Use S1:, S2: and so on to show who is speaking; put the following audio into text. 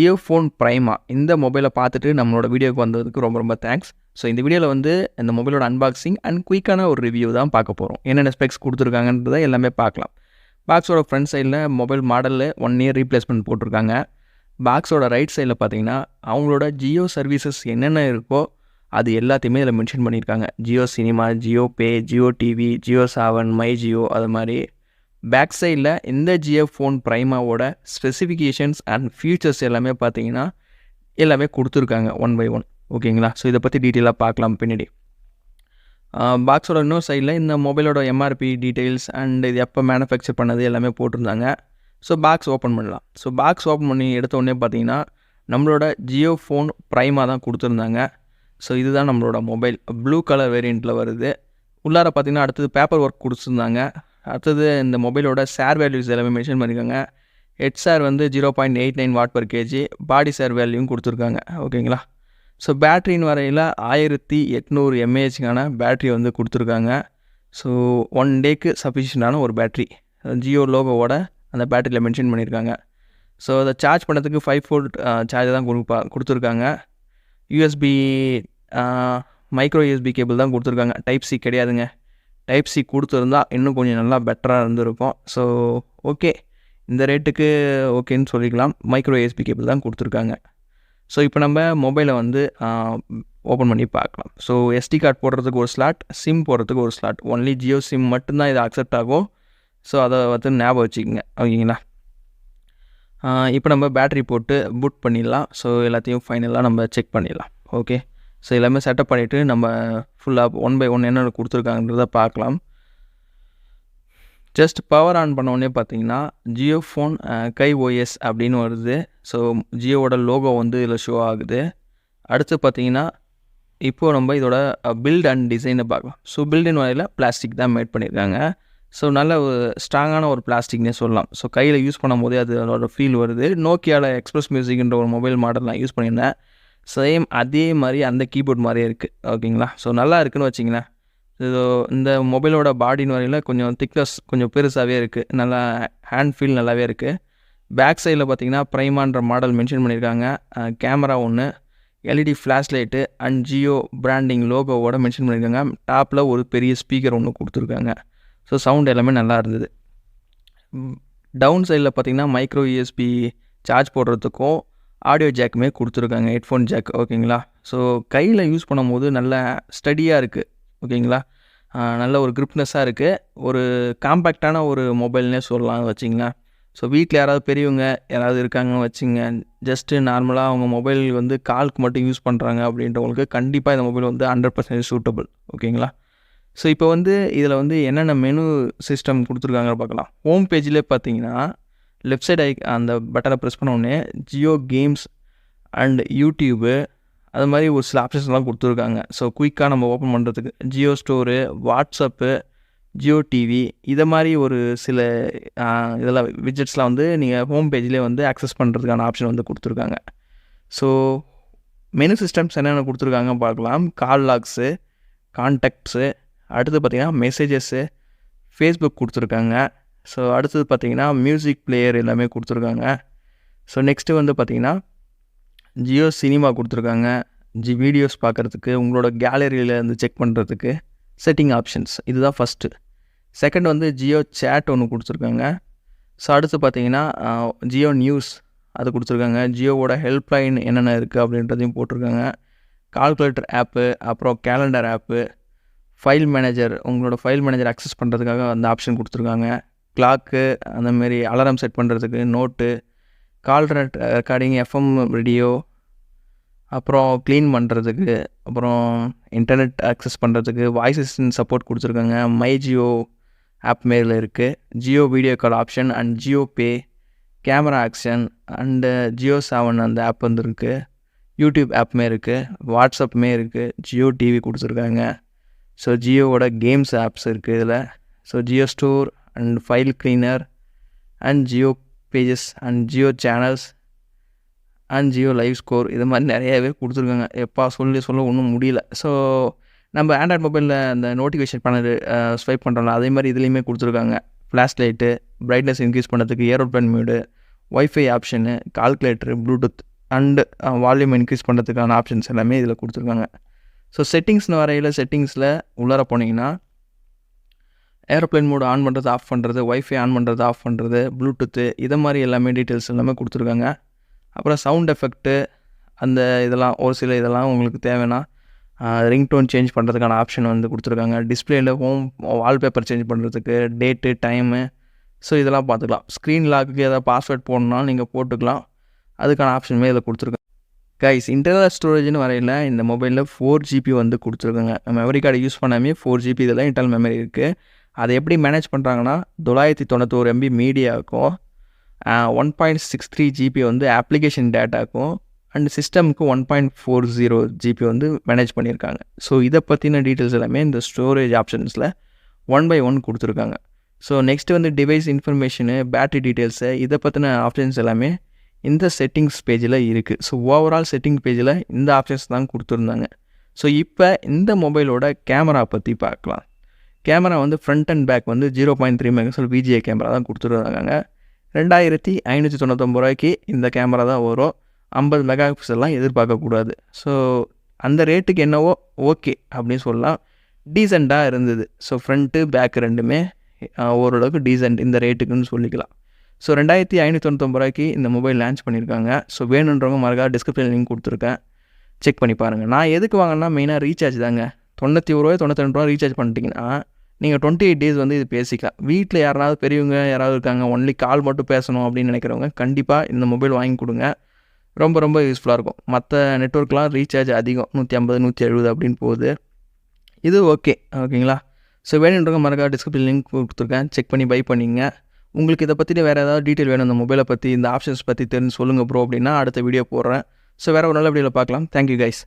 S1: Jio Phone Prima இந்த மொபைலை பார்த்துட்டு நம்மளோட வீடியோக்கு வந்ததுக்கு ரொம்ப ரொம்ப தேங்க்ஸ். ஸோ இந்த வீடியோவில் வந்து இந்த மொபைலோட அன்பாக்சிங் அண்ட் குயிக்கான ஒரு ரிவ்யூ தான் பார்க்க போகிறோம். என்னென்ன ஸ்பெக்ஸ் கொடுத்துருக்காங்கன்றதை எல்லாமே பார்க்கலாம். பாக்ஸோட ஃப்ரண்ட் சைடில் மொபைல் மாடலில் 1 இயர் ரீப்ளேஸ்மெண்ட் போட்டிருக்காங்க. பாக்ஸோட ரைட் சைடில் பார்த்தீங்கன்னா அவங்களோட ஜியோ சர்வீசஸ் என்னென்ன இருக்கோ அது எல்லாத்தையுமே இதில் மென்ஷன் பண்ணியிருக்காங்க. Jio cinema, Jio pay, Jio TV, Jio Saavn, my Jio, அது மாதிரி பேக் சைடில் இந்த ஜியோ ஃபோன் ப்ரைமாவோட ஸ்பெசிஃபிகேஷன்ஸ் அண்ட் ஃபியூச்சர்ஸ் எல்லாமே பார்த்தீங்கன்னா எல்லாமே கொடுத்துருக்காங்க ஒன் பை ஒன். ஓகேங்களா? ஸோ இதை பற்றி டீட்டெயிலாக பார்க்கலாம் பின்னாடி. பாக்ஸோட இன்னொரு சைடில் இந்த மொபைலோட எம்ஆர்பி டீட்டெயில்ஸ் அண்ட் இது எப்போ மேனுஃபேக்சர் பண்ணது எல்லாமே போட்டிருந்தாங்க. ஸோ பாக்ஸ் ஓப்பன் பண்ணலாம். ஸோ பாக்ஸ் ஓப்பன் பண்ணி எடுத்த உடனே பார்த்தீங்கன்னா நம்மளோட ஜியோ ஃபோன் ப்ரைமா தான் கொடுத்துருந்தாங்க. ஸோ இதுதான் நம்மளோட மொபைல். ப்ளூ கலர் வேரியண்ட்டில் வருது. உள்ளார பார்த்தீங்கன்னா அடுத்தது பேப்பர் ஒர்க் கொடுத்துருந்தாங்க. அடுத்தது இந்த மொபைலோட ஷேர் வேல்யூஸ் எல்லாமே மென்ஷன் பண்ணியிருக்காங்க. ஹெட் ஷேர் வந்து 0.89 what per KG, body share வேல்யூவும் கொடுத்துருக்காங்க. ஓகேங்களா? ஸோ பேட்ரின்னு வரையில் 1800 mAhக்கான பேட்ரி வந்து கொடுத்துருக்காங்க. ஸோ 1 டேக்கு சஃபிஷியண்டான ஒரு பேட்ரி ஜியோ லோகோவோட அந்த பேட்டரியில் மென்ஷன் பண்ணியிருக்காங்க. ஸோ அதை சார்ஜ் பண்ணுறதுக்கு 5 வோல்ட் சார்ஜர் தான் கொடுத்துருக்காங்க. யூஎஸ்பி மைக்ரோ யூஎஸ்பி கேபிள் தான் கொடுத்துருக்காங்க. டைப் சி கிடையாதுங்க. டைப் சி கொடுத்துருந்தா இன்னும் கொஞ்சம் நல்லா பெட்டராக இருந்திருக்கும். ஸோ ஓகே, இந்த ரேட்டுக்கு ஓகேன்னு சொல்லிக்கலாம். மைக்ரோ யூஎஸ்பி கேபிள் தான் கொடுத்துருக்காங்க. ஸோ இப்போ நம்ம மொபைலை வந்து ஓப்பன் பண்ணி பார்க்கலாம். ஸோ எஸ்டி கார்டு போடுறதுக்கு ஒரு ஸ்லாட், சிம் போடுறதுக்கு ஒரு ஸ்லாட். ஒன்லி ஜியோ சிம் மட்டும்தான் இது அக்செப்ட் ஆகும். ஸோ அதை வந்து ஞாபகம் வச்சுக்கோங்க. ஓகேங்களா? இப்போ நம்ம பேட்ரி போட்டு பூட் பண்ணிடலாம். ஸோ எல்லாத்தையும் ஃபைனலாக நம்ம செக் பண்ணிடலாம். ஓகே, ஸோ எல்லாமே செட்டப் பண்ணிவிட்டு நம்ம ஃபுல்லாக ஒன் பை ஒன் என்னென்ன கொடுத்துருக்காங்கன்றதை பார்க்கலாம். ஜஸ்ட் பவர் ஆன் பண்ண உடனே பார்த்தீங்கன்னா ஜியோ ஃபோன் கை ஓஎஸ் அப்படின்னு வருது. ஸோ ஜியோவோட லோகோ வந்து இதில் ஷோ ஆகுது. அடுத்து பார்த்தீங்கன்னா இப்போது நம்ம இதோட பில்ட் அண்ட் டிசைனை பார்க்கலாம். ஸோ பில்டின் வரையில் பிளாஸ்டிக் தான் மேட் பண்ணியிருக்காங்க. ஸோ நல்ல ஒரு ஸ்ட்ராங்கான ஒரு பிளாஸ்டிக்னே சொல்லலாம். ஸோ கையில் யூஸ் பண்ணும் போதே அது அதோட ஃபீல் வருது. நோக்கியாவில் எக்ஸ்பிரஸ் மியூசிக்ன்ற ஒரு மொபைல் மாடல் நான் யூஸ் பண்ணியிருந்தேன். சேம் அதே மாதிரி அந்த கீபோர்ட் மாதிரியே இருக்குது. ஓகேங்களா? ஸோ நல்லா இருக்குதுன்னு வச்சிங்களேன். ஸோ இந்த மொபைலோட பாடின்னு வரையில் கொஞ்சம் திக்னஸ் கொஞ்சம் பெருசாகவே இருக்குது. நல்லா ஹேண்ட் ஃபீல் நல்லாவே இருக்குது. பேக் சைடில் பார்த்தீங்கன்னா ப்ரைமான்ற மாடல் மென்ஷன் பண்ணியிருக்காங்க. கேமரா ஒன்று, LED flash light and Jio branding லோகோவோட மென்ஷன் பண்ணியிருக்காங்க. டாப்பில் ஒரு பெரிய ஸ்பீக்கர் ஒன்று கொடுத்துருக்காங்க. ஸோ சவுண்ட் எல்லாமே நல்லா இருந்தது. டவுன் சைடில் பார்த்தீங்கன்னா மைக்ரோ யூஎஸ்பி சார்ஜ் போடுறதுக்கும் ஆடியோ ஜாக்குமே கொடுத்துருக்காங்க, ஹெட்ஃபோன் ஜாக். ஓகேங்களா? ஸோ கையில் யூஸ் பண்ணும்போது நல்ல ஸ்டடியாக இருக்குது. ஓகேங்களா? நல்ல ஒரு கிரிப்னஸ்ஸாக இருக்குது. ஒரு காம்பேக்டான ஒரு மொபைல்னே சொல்லலாம் வச்சிங்களேன். ஸோ வீட்டில் யாராவது பெரியவங்க யாராவது இருக்காங்கன்னு வச்சுங்க, ஜஸ்ட்டு நார்மலாக அவங்க மொபைல் வந்து காலுக்கு மட்டும் யூஸ் பண்ணுறாங்க அப்படின்றவங்களுக்கு கண்டிப்பாக இந்த மொபைல் வந்து 100% சூட்டபிள். ஓகேங்களா? ஸோ இப்போ வந்து இதில் வந்து என்னென்ன மெனு சிஸ்டம் கொடுத்துருக்காங்கன்னு பார்க்கலாம். ஹோம் பேஜ்லேயே பார்த்தீங்கன்னா லெஃப்ட் சைடு அந்த பட்டனை ப்ரெஸ் பண்ண உடனே ஜியோ கேம்ஸ் அண்ட் யூடியூபு அது மாதிரி ஒரு சில ஆப்ஷன்ஸ்லாம் கொடுத்துருக்காங்க. ஸோ குயிக்காக நம்ம ஓப்பன் பண்ணுறதுக்கு Jio store, WhatsApp, Jio TV, இதை மாதிரி ஒரு சில இதெல்லாம் விட்ஜெட்ஸ்லாம் வந்து நீங்கள் ஹோம் பேஜ்லேயே வந்து ஆக்சஸ் பண்ணுறதுக்கான ஆப்ஷன் வந்து கொடுத்துருக்காங்க. ஸோ மெனு சிஸ்டம்ஸ் என்னென்ன கொடுத்துருக்காங்க பார்க்கலாம். கால் லாக்ஸு, கான்டாக்ட்ஸு, அடுத்து பார்த்திங்கன்னா மெசேஜஸ்ஸு, ஃபேஸ்புக் கொடுத்துருக்காங்க. ஸோ அடுத்தது பார்த்திங்கன்னா மியூசிக் பிளேயர் எல்லாமே கொடுத்துருக்காங்க. ஸோ நெக்ஸ்ட்டு வந்து பார்த்திங்கன்னா ஜியோ சினிமா கொடுத்துருக்காங்க. வீடியோஸ் பார்க்குறதுக்கு, உங்களோட கேலரியில் இருந்து செக் பண்ணுறதுக்கு செட்டிங் ஆப்ஷன்ஸ், இதுதான் ஃபஸ்ட்டு. செகண்ட் வந்து ஜியோ சேட் ஒன்று கொடுத்துருக்காங்க. ஸோ அடுத்து பார்த்திங்கன்னா ஜியோ நியூஸ் அது கொடுத்துருக்காங்க. ஜியோவோட ஹெல்ப்லைன் என்னென்ன இருக்குது அப்படின்றதையும் போட்டிருக்காங்க. கால்குலேட்டர் ஆப்பு, அப்புறம் கேலண்டர் ஆப்பு, ஃபைல் மேனேஜர், உங்களோட ஃபைல் மேனேஜர் அக்சஸ் பண்ணுறதுக்காக அந்த ஆப்ஷன் கொடுத்துருக்காங்க. கிளாக்கு, அந்தமாரி அலாரம் செட் பண்ணுறதுக்கு, நோட்டு, கால் ரெக்கார்டிங், எஃப்எம் ரேடியோ, அப்புறம் க்ளீன் பண்ணுறதுக்கு, அப்புறம் இன்டர்நெட் ஆக்சஸ் பண்ணுறதுக்கு, வாய்ஸ் அசிஸ்டன்ட் சப்போர்ட் கொடுத்துருக்காங்க. மை ஜியோ ஆப் மேலே இருக்குது. Jio video call option and Jio pay, camera action and Jio Saavn அந்த ஆப் வந்துருக்கு. யூடியூப் ஆப்புமே இருக்குது, வாட்ஸ்அப்புமே இருக்குது, ஜியோ டிவி கொடுத்துருக்காங்க. ஸோ ஜியோவோட கேம்ஸ் ஆப்ஸ் இருக்குது இதில். So Jio store and file cleaner and Jio pages and Jio channels and Jio live score, இது மாதிரி நிறையாவே கொடுத்துருக்காங்க. எப்பா சொல்ல ஒன்றும் முடியல. ஸோ நம்ம ஆண்ட்ராய்ட் மொபைலில் அந்த நோட்டிஃபிகேஷன் பண்ணது ஸ்வைப் பண்ணுறோம்ல, அதே மாதிரி இதுலேயுமே கொடுத்துருக்காங்க. ஃப்ளாஷ் லைட்டு, பிரைட்னஸ் இன்க்ரீஸ் பண்ணுறதுக்கு, aeroplane mode, wifi option, calculator, Bluetooth and volume increase பண்ணுறதுக்கான ஆப்ஷன்ஸ் எல்லாமே இதில் கொடுத்துருக்காங்க. ஸோ செட்டிங்ஸ்னு வரையில் செட்டிங்ஸில் உள்ளார போனீங்கன்னா ஏரோப்ளேன் மோட் ஆன் பண்ணுறது, ஆஃப் பண்ணுறது, ஒய்ஃபை ஆன் பண்ணுறது, ஆஃப் பண்ணுறது, ப்ளூடூத்து இதை மாதிரி எல்லாமே டீட்டெயில்ஸ் எல்லாமே கொடுத்துருக்காங்க. அப்புறம் சவுண்ட் எஃபெக்ட்டு அந்த இதெல்லாம் ஒரு சில இதெல்லாம் உங்களுக்கு தேவைன்னா ரிங்டோன் சேஞ்ச் பண்ணுறதுக்கான ஆப்ஷன் வந்து கொடுத்துருக்காங்க. டிஸ்பிளேயில் வால்பேப்பர் சேஞ்ச் பண்ணுறதுக்கு, டேட்டு, டைமு, ஸோ இதெல்லாம் பார்த்துக்கலாம். ஸ்க்ரீன் லாக்குக்கு ஏதாவது பாஸ்வேர்ட் போடணும்னாலும் நீங்கள் போட்டுக்கலாம். அதுக்கான ஆப்ஷனுமே இதில் கொடுத்துருக்காங்க. கைஸ், இன்டர்னல் ஸ்டோரேஜ்னு வரையில் இந்த மொபைலில் 4GB வந்து கொடுத்துருக்காங்க. மெமரி கார்டு யூஸ் பண்ணாமே 4GB இதில் இன்டர்னல் மெமரி இருக்குது. அதை எப்படி மேனேஜ் பண்ணுறாங்கன்னா 991 MB மீடியாவுக்கும் 1.63GB வந்து அப்ளிகேஷன் டேட்டாக்கும் அண்ட் சிஸ்டமுக்கு 1.40 GB வந்து மேனேஜ் பண்ணியிருக்காங்க. ஸோ இதை பற்றின டீட்டெயில்ஸ் எல்லாமே இந்த ஸ்டோரேஜ் ஆப்ஷன்ஸில் 1/1 கொடுத்துருக்காங்க. ஸோ நெக்ஸ்ட்டு வந்து டிவைஸ் இன்ஃபர்மேஷனு, பேட்டரி டீட்டெயில்ஸு இதை பற்றின ஆப்ஷன்ஸ் எல்லாமே இந்த செட்டிங்ஸ் பேஜில் இருக்குது. ஸோ ஓவரால் செட்டிங் பேஜில் இந்த ஆப்ஷன்ஸ் தான் கொடுத்துருந்தாங்க. ஸோ இப்போ இந்த மொபைலோட கேமரா பற்றி பார்க்கலாம். கேமரா வந்து ஃப்ரண்ட் அண்ட் பேக் வந்து 0.3 மெகாபிக்சல் VGA கேமரா தான் கொடுத்துருந்தாங்க. 2599 இந்த கேமரா தான் வரும். 50 மெகாபிக்சல்லாம் எதிர்பார்க்கக்கூடாது. ஸோ அந்த ரேட்டுக்கு என்னவோ ஓகே அப்படின்னு சொல்லலாம். டீசெண்டாக இருந்தது. ஸோ ஃப்ரண்ட்டு பேக் ரெண்டுமே ஓரளவுக்கு டீசெண்ட் இந்த ரேட்டுக்குன்னு சொல்லிக்கலாம். ஸோ 2599 இந்த மொபைல் லான்ச் பண்ணியிருக்காங்க. ஸோ வேணுன்றவங்க மறக்காம டிஸ்கிரிப்ஷன் லிங்க் கொடுத்துருக்கேன், செக் பண்ணி பாருங்கள். நான் எதுக்கு வாங்கினா மெயினாக ரீசார்ஜ் தாங்க. 91 92 ரீசார்ஜ் பண்ணிட்டீங்கன்னா நீங்கள் 28 டேஸ் வந்து இது பேசிக்கலாம். வீட்டில் யாராவது பெரியவங்க யாராவது இருக்காங்க, ஒன்லி கால் மட்டும் பேசணும் அப்படின்னு நினைக்கிறவங்க கண்டிப்பாக இந்த மொபைல் வாங்கி கொடுங்க. ரொம்ப ரொம்ப யூஸ்ஃபுல்லாக இருக்கும். மற்ற நெட்ஒர்க்லாம் ரீசார்ஜ் அதிகம் 150 170 அப்படின்னு போகுது. இது ஓகேங்களா? ஸோ வேணுன்றவங்க மறக்காம டிஸ்கிரிப்ஷன் லிங்க் கொடுத்துருக்கேன், செக் பண்ணி பை பண்ணிங்க. உங்களுக்கு இதை பற்றின வேறு ஏதாவது டீட்டெயில் வேணும், இந்த மொபைலை பற்றி இந்த ஆப்ஷன்ஸ் பற்றி தெரிஞ்சு சொல்லுங்கள் ப்ரோ அப்படின்னா அடுத்த வீடியோ போடுறேன். ஸோ வேறு ஒரு நல்ல வீடியோவில் பார்க்கலாம். Thank you guys.